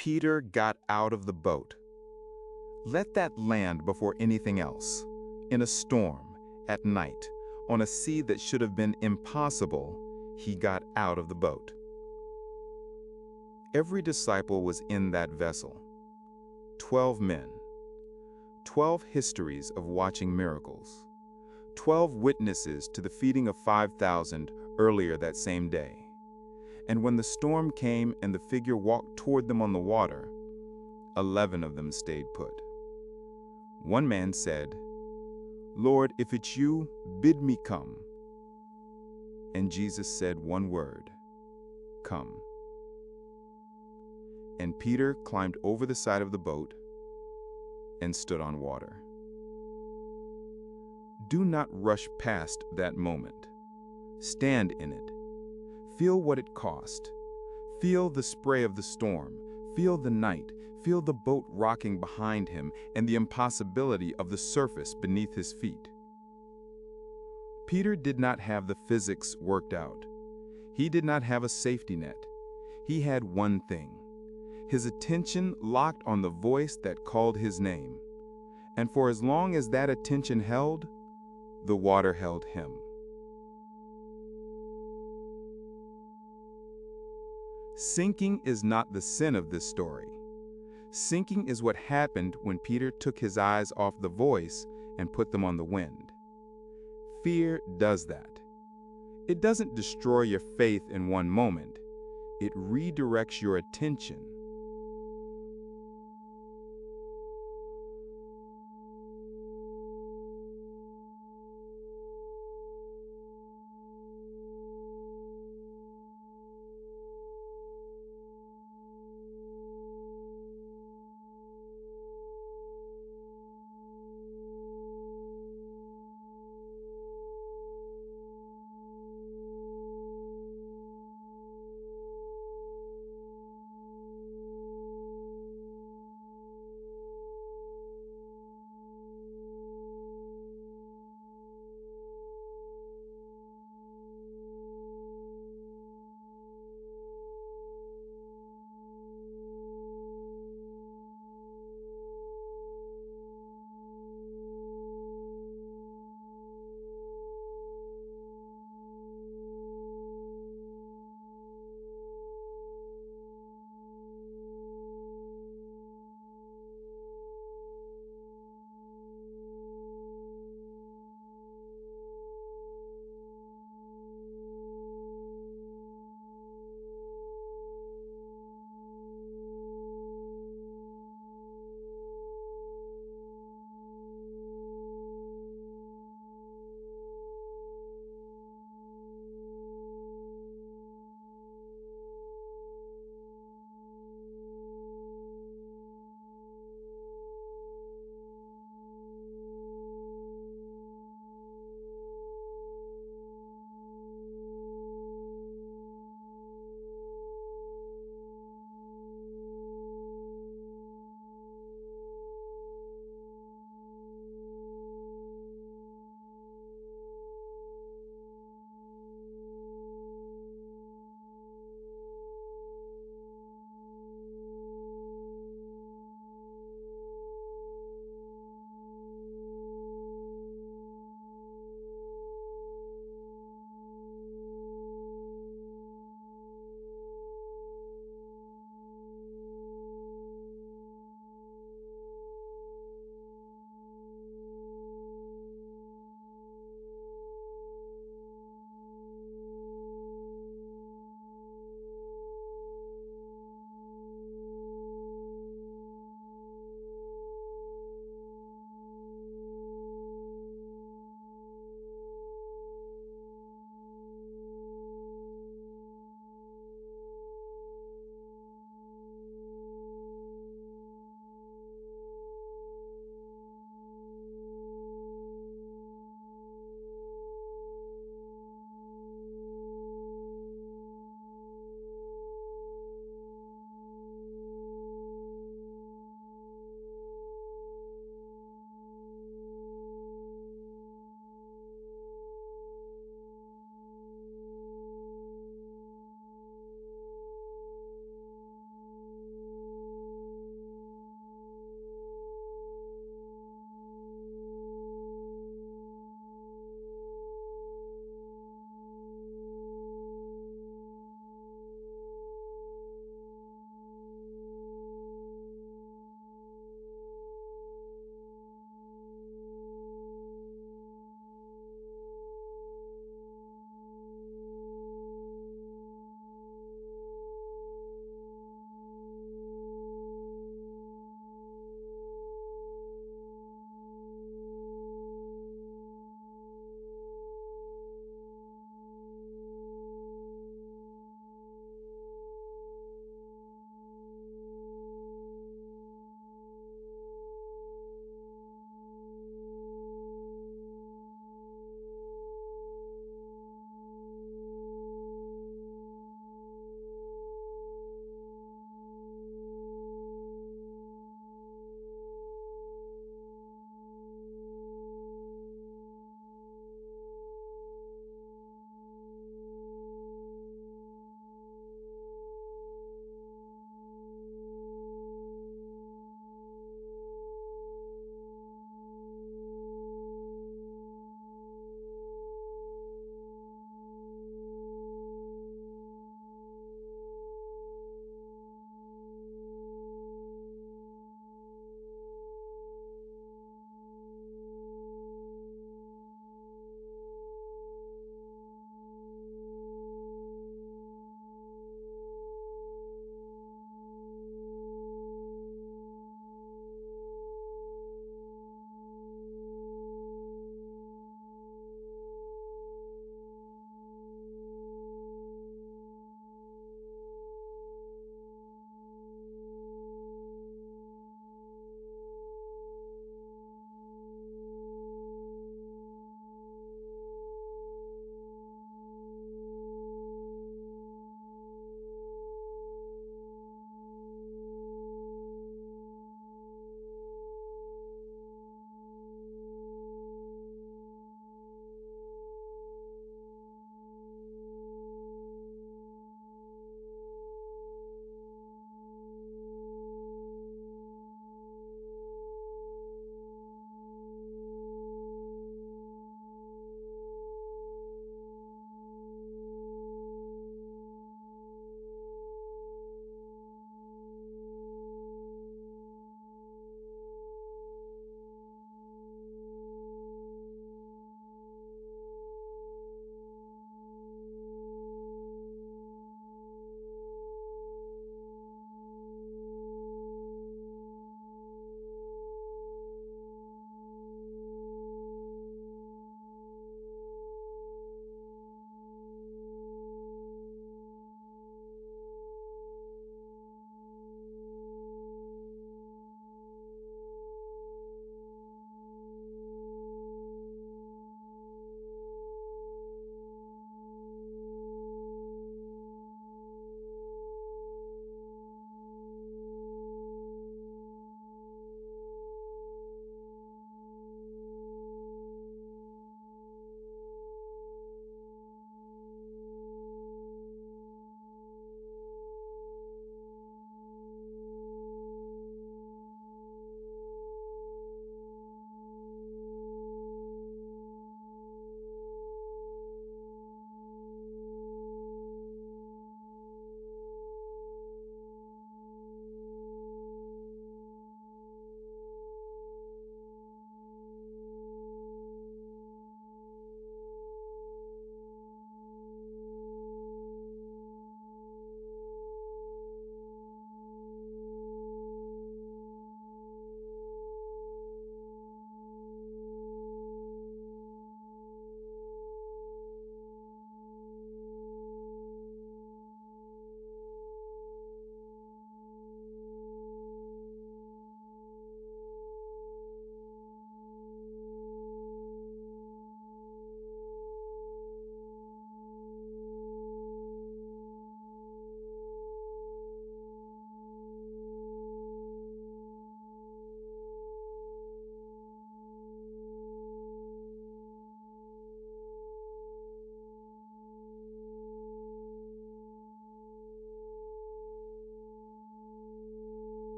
Peter got out of the boat. Let that land before anything else. In a storm, at night, on a sea that should have been impossible, he got out of the boat. Every disciple was in that vessel. 12 men. 12 histories of watching miracles. 12 witnesses to the feeding of 5,000 earlier that same day. And when the storm came and the figure walked toward them on the water, 11 of them stayed put. One man said, "Lord, if it's you, bid me come." And Jesus said one word, "Come." And Peter climbed over the side of the boat and stood on water. Do not rush past that moment. Stand in it. Feel what it cost. Feel the spray of the storm. Feel the night. Feel the boat rocking behind him and the impossibility of the surface beneath his feet. Peter did not have the physics worked out. He did not have a safety net. He had one thing: his attention locked on the voice that called his name. And for as long as that attention held, the water held him. Sinking is not the sin of this story. Sinking is what happened when Peter took his eyes off the voice and put them on the wind. Fear does that. It doesn't destroy your faith in one moment. It redirects your attention.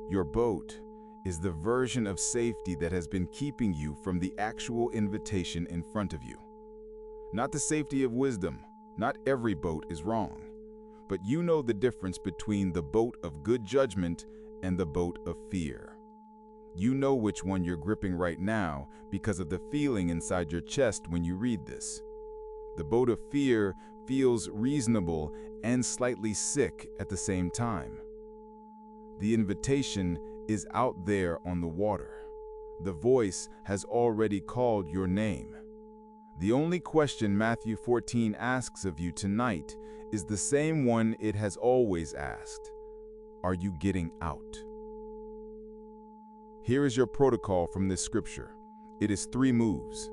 Your boat is the version of safety that has been keeping you from the actual invitation in front of you. Not the safety of wisdom. Not every boat is wrong. But you know the difference between the boat of good judgment and the boat of fear. You know which one you're gripping right now because of the feeling inside your chest when you read this. The boat of fear feels reasonable and slightly sick at the same time. The invitation is out there on the water. The voice has already called your name. The only question Matthew 14 asks of you tonight is the same one it has always asked. Are you getting out? Here is your protocol from this scripture. It is 3 moves.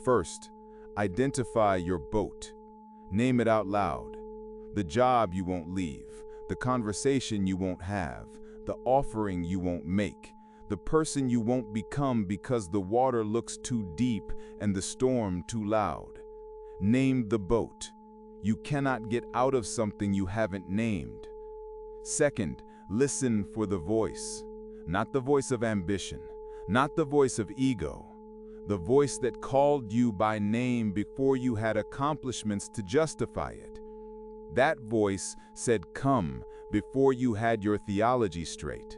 First, identify your boat. Name it out loud. The job you won't leave, the conversation you won't have, the offering you won't make, the person you won't become because the water looks too deep and the storm too loud. Name the boat. You cannot get out of something you haven't named. Second, listen for the voice. Not the voice of ambition, not the voice of ego, the voice that called you by name before you had accomplishments to justify it. That voice said, "Come," before you had your theology straight.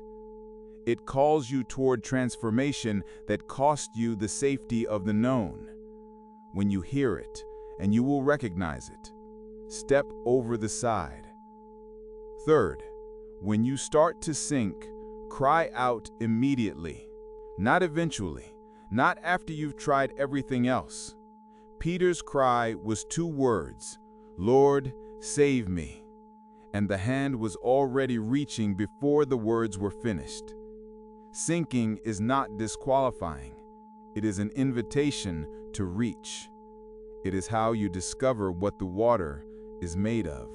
It calls you toward transformation that cost you the safety of the known. When you hear it, and you will recognize it, step over the side. Third, when you start to sink, cry out immediately, not eventually, not after you've tried everything else. Peter's cry was 2 words, "Lord, save me," and the hand was already reaching before the words were finished. Sinking is not disqualifying. It is an invitation to reach. It is how you discover what the water is made of.